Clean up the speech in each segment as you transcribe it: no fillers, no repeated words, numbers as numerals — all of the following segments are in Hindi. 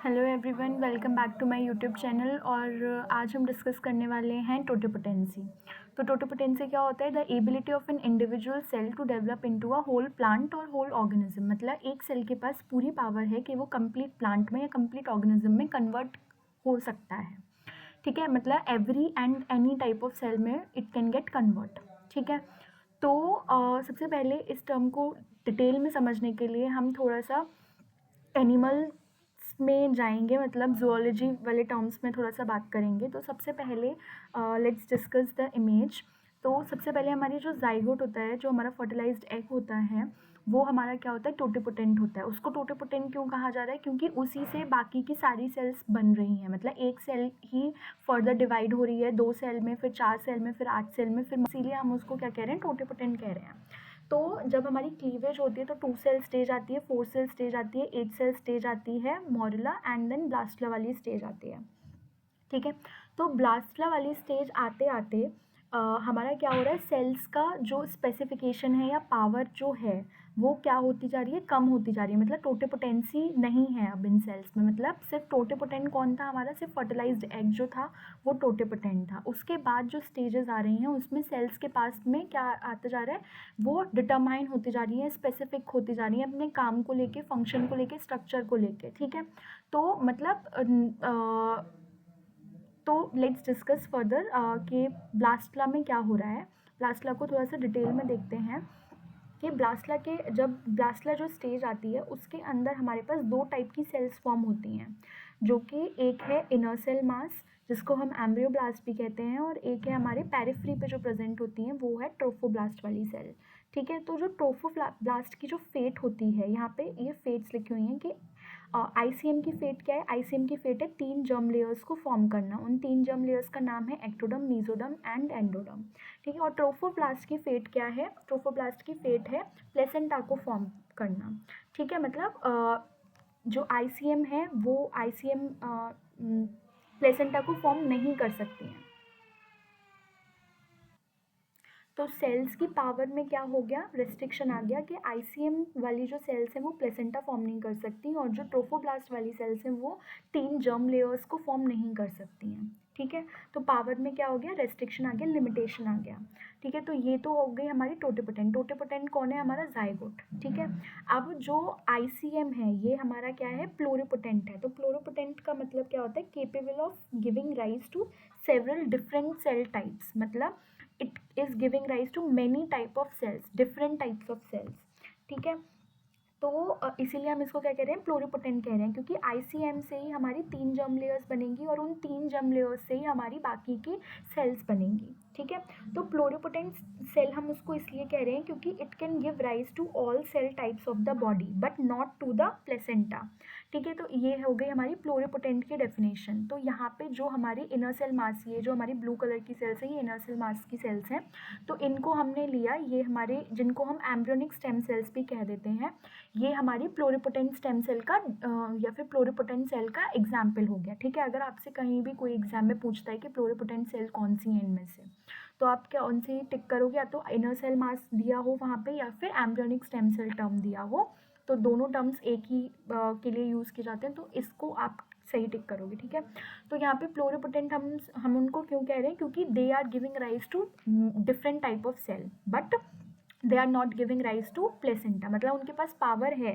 Hello everyone, welcome back to my YouTube channel. और आज हम डिस्कस करने वाले हैं टोटिपोटेंसी। तो टोटिपोटेंसी क्या होता है? The ability of an individual cell to develop into a whole plant और होल ऑर्गेनिज्म। मतलब एक सेल के पास पूरी पावर है कि वो कंप्लीट प्लांट में या कंप्लीट ऑर्गेनिज्म में कन्वर्ट हो सकता है। ठीक है, मतलब every and any type of cell में इट कैन गेट कन्वर्ट। ठीक है, तो सबसे पहले इस टर्म को डिटेल में समझने के लिए हम थोड़ा सा एनिमल में जाएंगे, मतलब जूलॉजी वाले टर्म्स में थोड़ा सा बात करेंगे। तो सबसे पहले लेट्स डिस्कस द इमेज। तो सबसे पहले हमारी जो जाइगोट होता है, जो हमारा फर्टिलाइज्ड एग होता है, वो हमारा क्या होता है? टोटिपोटेंट होता है। उसको टोटिपोटेंट क्यों कहा जा रहा है? क्योंकि उसी से बाकी की सारी सेल्स बन रही हैं। मतलब एक सेल ही फर्दर डिवाइड हो रही है 2 सेल में, फिर 4 सेल में, फिर 8 सेल में, फिर इसीलिए हम उसको क्या कह रहे हैं? टोटिपोटेंट कह रहे हैं। तो जब हमारी क्लीवेज होती है तो 2 सेल स्टेज आती है, 4 सेल स्टेज आती है, 8 सेल स्टेज आती है, मोरुला एंड देन ब्लास्टुला वाली स्टेज आती है। ठीक है, तो ब्लास्टुला वाली स्टेज आते आते हमारा क्या हो रहा है? सेल्स का जो स्पेसिफिकेशन है या पावर जो है वो क्या होती जा रही है? कम होती जा रही है। मतलब टोटिपोटेंसी नहीं है अब इन सेल्स में। मतलब सिर्फ टोटिपोटेंट कौन था हमारा? सिर्फ फर्टिलाइज्ड एग जो था वो टोटिपोटेंट था। उसके बाद जो स्टेजेस आ रही हैं उसमें सेल्स के पास में क्या आता जा रहा है? वो डिटरमाइन होती जा रही है, स्पेसिफिक होती जा रही है अपने काम को लेके, फंक्शन को लेके, स्ट्रक्चर को लेके। ठीक है, तो मतलब तो लेट्स डिस्कस फर्दर कि ब्लास्टुला में क्या हो रहा है। ब्लास्टुला को थोड़ा सा डिटेल में देखते हैं कि ब्लास्टुला जो स्टेज आती है उसके अंदर हमारे पास 2 टाइप की सेल्स फॉर्म होती हैं, जो कि एक है इनर सेल मास, जिसको हम एम्ब्रियोब्लास्ट भी कहते हैं, और एक है हमारे पेरिफ्री पे जो प्रेजेंट होती हैं वो है ट्रोफोब्लास्ट वाली सेल। ठीक है, तो जो ट्रोफोब्लास्ट की जो फेट होती है, यहाँ पे ये फेट्स लिखी हुई हैं कि आईसीएम की फेट क्या है? आईसीएम की फेट है 3 जर्म लेयर्स को फॉर्म करना। उन 3 जर्म लेयर्स का नाम है एक्टोडर्म, मेसोडर्म एंड एंडोडर्म। ठीक है, और ट्रोफोब्लास्ट की फेट क्या है? ट्रोफोब्लास्ट की फेट है प्लेसेंटा को फॉर्म करना। ठीक है, मतलब जो आईसीएम है वो आईसीएम प्लेसेंटा को फॉर्म नहीं कर सकती हैं। तो सेल्स की पावर में क्या हो गया? रेस्ट्रिक्शन आ गया कि आईसीएम वाली जो सेल्स हैं वो प्लेसेंटा फॉर्म नहीं कर सकती, और जो ट्रोफोब्लास्ट वाली सेल्स हैं वो 3 जर्म लेयर्स को फॉर्म नहीं कर सकती हैं। ठीक है, तो पावर में क्या हो गया? रेस्ट्रिक्शन आ गया, लिमिटेशन आ गया। ठीक है, तो ये तो हो गई हमारी टोटिपोटेंट। टोटिपोटेंट कौन है? हमारा जाइगोट। ठीक है, अब जो आईसीएम है ये हमारा क्या है? प्लूरिपोटेंट है। तो प्लूरिपोटेंट का मतलब क्या होता है? Capable of giving rise to several different cell types. मतलब it is giving rise to many type of cells, different types of cells. ठीक है, तो इसीलिए हम इसको क्या कह रहे हैं? प्लूरिपोटेंट कह रहे हैं, क्योंकि आईसीएम से ही हमारी 3 जर्म लेयर्स बनेंगी और उन 3 जर्म लेयर्स से ही हमारी बाकी की सेल्स बनेंगी। ठीक है, तो प्लूरिपोटेंट सेल हम उसको इसलिए कह रहे हैं क्योंकि it can give rise to all cell types of the body but not to the placenta. ठीक है, तो ये हो गई हमारी प्लूरिपोटेंट की डेफिनेशन। तो यहाँ पे जो हमारी इनर सेल मास, ये जो हमारी ब्लू कलर की सेल्स हैं ये इनर सेल मास की सेल्स हैं। तो इनको हमने लिया, ये हमारे जिनको हम एम्ब्रियोनिक स्टेम सेल्स भी कह देते हैं, ये हमारी प्लूरिपोटेंट स्टेम सेल का या फिर प्लूरिपोटेंट सेल का एग्जाम्पल हो गया। ठीक है, अगर आपसे कहीं भी कोई एग्जाम में पूछता है कि प्लूरिपोटेंट सेल कौन सी है इनमें से, तो आप क्या कौन सी टिक करोगे? या तो इनर सेल मास दिया हो वहाँ पे या फिर एम्ब्रियोनिक स्टेम सेल टर्म दिया हो। तो दोनों टर्म्स एक ही के लिए यूज़ किए जाते हैं, तो इसको आप सही टिक करोगे। ठीक है, तो यहाँ पे प्लूरिपोटेंट हम उनको क्यों कह रहे हैं? क्योंकि they are giving rise to different type of cell but they are not giving rise to placenta. मतलब उनके पास पावर है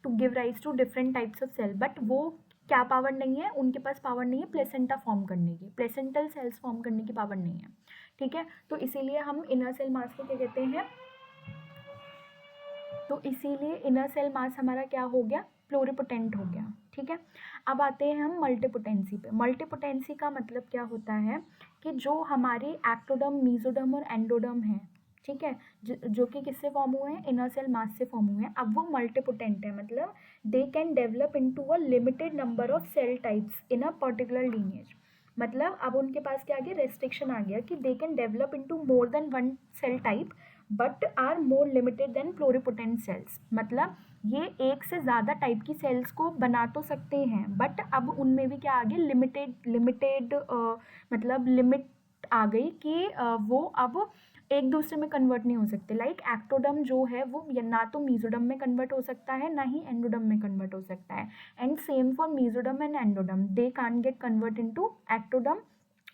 to give rise to different types of cell, but वो क्या पावर नहीं है? उनके पास पावर नहीं है प्लेसेंटा फॉर्म करने की, प्लेसेंटल सेल्स फॉर्म करने की पावर नहीं है। ठीक है, तो इसीलिए हम इनर सेल मास को क्या कहते हैं? तो इसीलिए इनर सेल मास हमारा क्या हो गया? प्लूरिपोटेंट हो गया। ठीक है, अब आते हैं हम मल्टीपोटेंसी पे। मल्टीपोटेंसी का मतलब क्या होता है कि जो हमारे एक्टोडर्म, मेसोडर्म और एंडोडर्म है, ठीक है, जो कि किससे फॉर्म हुए हैं? इनर सेल मास से फॉर्म हुए हैं। अब वो मल्टीपोटेंट है, मतलब they can develop into a limited number of cell types in a particular lineage. मतलब अब उनके पास क्या आ गया? रेस्ट्रिक्शन आ गया कि they can develop into more than one cell type but are more limited than pluripotent cells. मतलब ये एक से ज़्यादा टाइप की सेल्स को बना तो सकते हैं, बट अब उनमें भी क्या आ गया? लिमिटेड मतलब लिमिट आ गई कि वो अब एक दूसरे में कन्वर्ट नहीं हो सकते। लाइक एक्टोडर्म जो है वो ना तो मीजोडर्म में कन्वर्ट हो सकता है, ना ही एंडोडर्म में कन्वर्ट हो सकता है। And same for mesoderm and endoderm, they can't get convert into ectoderm.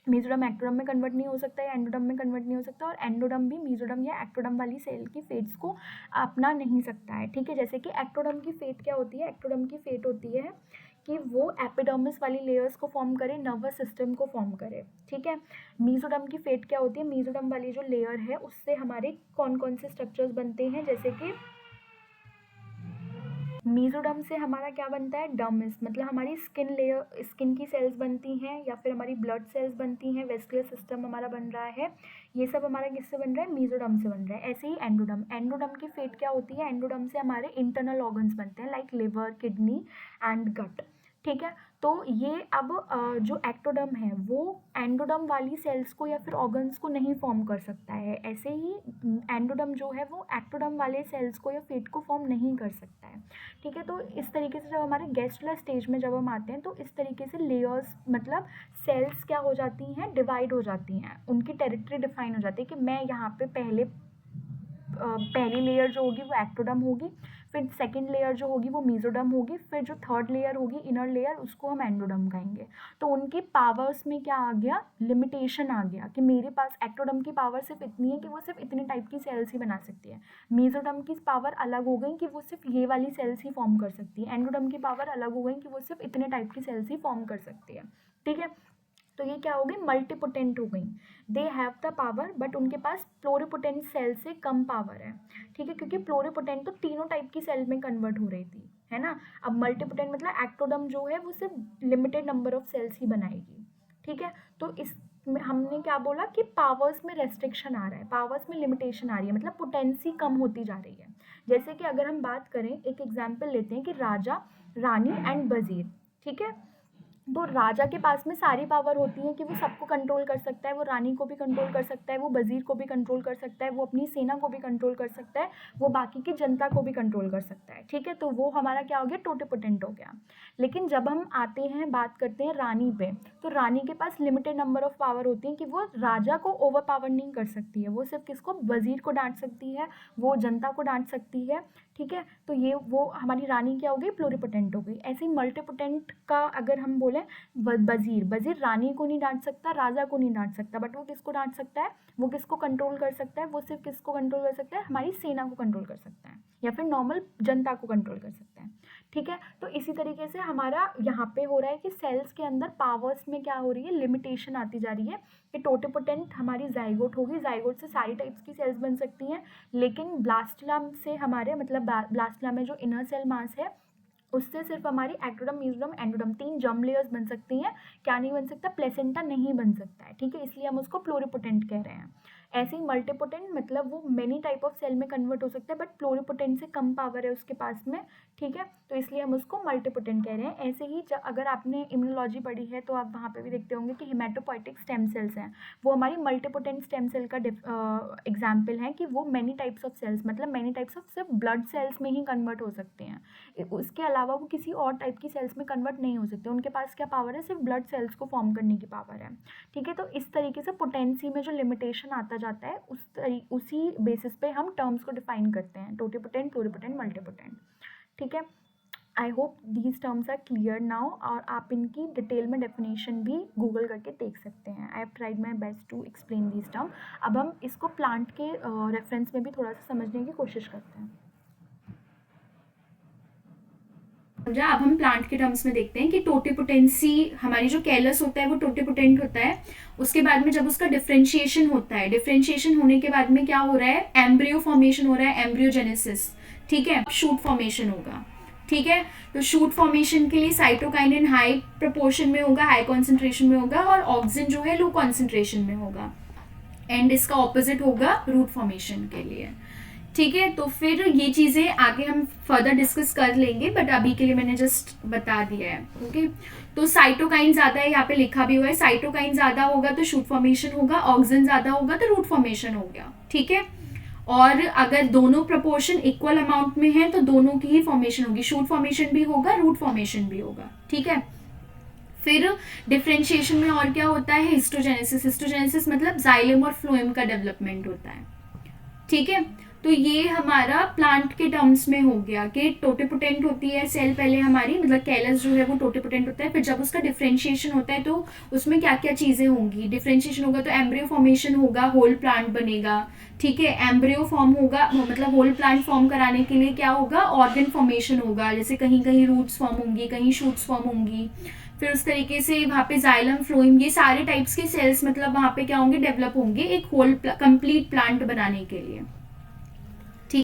Mesoderm ectoderm में कन्वर्ट नहीं हो सकता है, एंडोडर्म में कन्वर्ट नहीं हो सकता, और एंडोडर्म भी मीजोडर्म या एक्टोडर्म वाली सेल की फेट्स को अपना नहीं सकता है। ठीक है, जैसे कि एक्टोडर्म की फेट क्या होती है, एक्टोडर्म की फेट होती है कि वो एपिडर्मिस वाली लेयर्स को फॉर्म करे, नर्वस सिस्टम को फॉर्म करे। ठीक है, मीजोडर्म की फेट क्या होती है, मीजोडर्म वाली जो लेयर है उससे हमारे कौन कौन से स्ट्रक्चर्स बनते हैं, जैसे कि मीजोडर्म से हमारा क्या बनता है, डर्मिस, मतलब हमारी स्किन लेयर, स्किन की सेल्स बनती हैं, या फिर हमारी ब्लड सेल्स बनती हैं, वेस्कुलर सिस्टम हमारा बन रहा है, ये सब हमारा किससे बन रहा है, मीजोडर्म से बन रहा है। ऐसे ही एंडोडर्म, एंडोडर्म की फेट क्या होती है, एंडोडर्म से हमारे इंटरनल ऑर्गन्स बनते हैं, like liver, kidney and gut. ठीक है, तो ये अब जो एक्टोडर्म है वो एंडोडर्म वाली सेल्स को या फिर ऑर्गन्स को नहीं फॉर्म कर सकता है। ऐसे ही एंडोडर्म जो है वो एक्टोडर्म वाले सेल्स को या फेट को फॉर्म नहीं कर सकता है। ठीक है, तो इस तरीके से जब हमारे गैस्ट्रुलर स्टेज में जब हम आते हैं तो इस तरीके से लेयर्स, मतलब सेल्स क्या हो जाती हैं, डिवाइड हो जाती हैं, उनकी टेरिटरी डिफाइन हो जाती है कि मैं यहाँ पे पहली लेयर जो होगी वो एक्टोडर्म होगी, फिर सेकंड लेयर जो होगी वो मीजोडर्म होगी, फिर जो थर्ड लेयर होगी, इनर लेयर, उसको हम एंडोडर्म कहेंगे। तो उनके पावर्स में क्या आ गया, लिमिटेशन आ गया कि मेरे पास एक्टोडर्म की पावर सिर्फ इतनी है कि वो सिर्फ इतने टाइप की सेल्स ही बना सकती है, मीजोडर्म की पावर अलग हो गई कि वो सिर्फ ये वाली सेल्स ही फॉर्म कर सकती है, एंडोडर्म की पावर अलग हो गई कि वो सिर्फ इतने टाइप की सेल्स ही फॉर्म कर सकती है। ठीक है, तो ये क्या हो गई, मल्टीपोटेंट हो गई, they have the power, but उनके पास प्लोरिपोटेंट सेल से कम पावर है। ठीक है, क्योंकि प्लोरिपोटेंट तो तीनों टाइप की सेल में कन्वर्ट हो रही थी, है ना। अब मल्टीपोटेंट मतलब एक्टोडर्म जो है वो सिर्फ लिमिटेड नंबर ऑफ सेल्स ही बनाएगी। ठीक है, तो इस हमने क्या बोला कि पावर्स में रेस्ट्रिक्शन आ रहा है, पावर्स में लिमिटेशन आ रही है, मतलब पोटेंसी कम होती जा रही है। जैसे कि अगर हम बात करें, एक एग्जाम्पल लेते हैं कि राजा, रानी एंड वजीर। ठीक है, तो राजा के पास में सारी पावर होती है कि वो सबको कंट्रोल कर सकता है, वो रानी को भी कंट्रोल कर सकता है, वो वजीर को भी कंट्रोल कर सकता है, वो अपनी सेना को भी कंट्रोल कर सकता है, वो बाकी की जनता को भी कंट्रोल कर सकता है। ठीक है, तो वो हमारा क्या हो गया, टोटिपोटेंट हो गया। लेकिन जब हम आते हैं, बात करते हैं रानी पे, तो रानी के पास लिमिटेड नंबर ऑफ पावर होती है कि वो राजा को ओवर पावर नहीं कर सकती है, वो सिर्फ किसको, वजीर को डांट सकती है, वो जनता को डांट सकती है। ठीक है, तो ये वो हमारी रानी क्या हो गई, प्लोरिपोटेंट हो गई। ऐसे ही मल्टीपोटेंट का अगर हम बोले, वजीर रानी को नहीं डांट सकता, राजा को नहीं डांट सकता, बट वो किसको डांट सकता है, वो किसको कंट्रोल कर सकता है, वो सिर्फ किसको कंट्रोल कर सकता है, हमारी सेना को कंट्रोल कर सकता है, या फिर नॉर्मल जनता को कंट्रोल कर सकता है। ठीक है, तो इसी तरीके से हमारा यहाँ पे हो रहा है कि सेल्स के अंदर पावर्स में क्या हो रही है, लिमिटेशन आती जा रही है कि टोटिपोटेंट हमारी जाइगोट होगी, जाइगोट से सारी टाइप्स की सेल्स बन सकती हैं, लेकिन ब्लास्टुला से हमारे, मतलब ब्लास्टुला में जो इनर सेल मास है उससे सिर्फ हमारी ectoderm, mesoderm, endoderm, 3 germ layers बन सकती हैं। क्या नहीं बन सकता, प्लेसेंटा नहीं बन सकता है। ठीक है, इसलिए हम उसको प्लोरिपोटेंट कह रहे हैं। ऐसे ही मल्टीपोटेंट मतलब वो मेनी टाइप ऑफ सेल में कन्वर्ट हो सकता है, बट प्लोरिपोटेंट से कम पावर है उसके पास में। ठीक है, तो इसलिए हम उसको मल्टीपोटेंट कह रहे हैं। ऐसे ही अगर आपने इम्यूनोलॉजी पढ़ी है तो आप वहाँ पे भी देखते होंगे कि हिमेटोपोइटिक स्टेम सेल्स हैं, वो हमारी मल्टीपोटेंट स्टेम सेल का एग्जाम्पल है कि वो मेनी टाइप्स ऑफ सेल्स, मतलब मेनी टाइप्स ऑफ सिर्फ ब्लड सेल्स में ही कन्वर्ट हो सकते हैं, उसके अलावा वो किसी और टाइप की सेल्स में कन्वर्ट नहीं हो सकते। उनके पास क्या पावर है, सिर्फ ब्लड सेल्स को फॉर्म करने की पावर है। ठीक है, तो इस तरीके से पोटेंसी में जो लिमिटेशन आता जाता है उसी बेसिस पे हम टर्म्स को डिफाइन करते हैं, टोटिपोटेंट, प्लूरिपोटेंट, मल्टीपोटेंट। ठीक है, I hope these terms are clear now, और आप इनकी डिटेल में डेफिनेशन भी गूगल करके देख सकते हैं। I have tried my best to explain these term. अब हम इसको प्लांट के रेफरेंस में भी थोड़ा सा समझने की कोशिश करते हैं। अब हम प्लांट के टर्म्स में देखते हैं कि टोटिपोटेंसी, हमारी जो कैलस होता है वो टोटिपोटेंट होता है। उसके बाद में जब उसका डिफरेंशिएशन होता है, डिफरेंशिएशन होने के बाद में क्या हो रहा है, एम्ब्रियो फॉर्मेशन हो रहा है, एम्ब्रियोजेनेसिस। ठीक है, शूट फॉर्मेशन होगा। ठीक है, तो शूट फॉर्मेशन के लिए साइटोकाइनिन हाई प्रोपोर्शन में होगा, हाई कॉन्सेंट्रेशन में होगा, और ऑक्सिन जो है लो कॉन्सेंट्रेशन में होगा। एंड इसका ऑपोजिट होगा रूट फॉर्मेशन के लिए। ठीक है, तो फिर ये चीज़ें आगे हम फर्दर डिस्कस कर लेंगे, बट अभी के लिए मैंने जस्ट बता दिया है। ओके, तो साइटोकाइन ज़्यादा है, यहाँ पे लिखा भी हुआ है, साइटोकाइन ज़्यादा होगा तो शूट फॉर्मेशन होगा, ऑक्सिन ज़्यादा होगा तो रूट फॉर्मेशन हो गया। ठीक है, और अगर दोनों प्रपोर्शन इक्वल अमाउंट में है तो दोनों की ही फॉर्मेशन होगी, शूट फॉर्मेशन भी होगा, रूट फॉर्मेशन भी होगा। ठीक है, फिर डिफ्रेंशिएशन में और क्या होता है, हिस्टोजेनेसिस। हिस्टोजेनेसिस मतलब जाइलम और फ्लोएम का डेवलपमेंट होता है, ठीक है। तो ये हमारा प्लांट के टर्म्स में हो गया कि टोटिपोटेंट होती है सेल पहले हमारी, मतलब कैलस जो है वो टोटिपोटेंट होता है, फिर जब उसका डिफ्रेंशिएशन होता है तो उसमें क्या क्या चीज़ें होंगी, डिफ्रेंशिएशन होगा तो एम्ब्रियो फॉर्मेशन होगा, होल प्लांट बनेगा, ठीक है। एम्ब्रियो फॉर्म होगा, मतलब होल प्लांट फॉर्म कराने के लिए क्या होगा, ऑर्गन फॉर्मेशन होगा, जैसे कहीं कहीं रूट्स फॉर्म होंगी, कहीं शूट्स फॉर्म होंगी। फिर उस तरीके से वहाँ पे जाइलम फ्लोएम, ये सारे टाइप्स के सेल्स मतलब वहाँ पे क्या होंगे, डेवलप होंगे एक होल कंप्लीट प्लांट बनाने के लिए।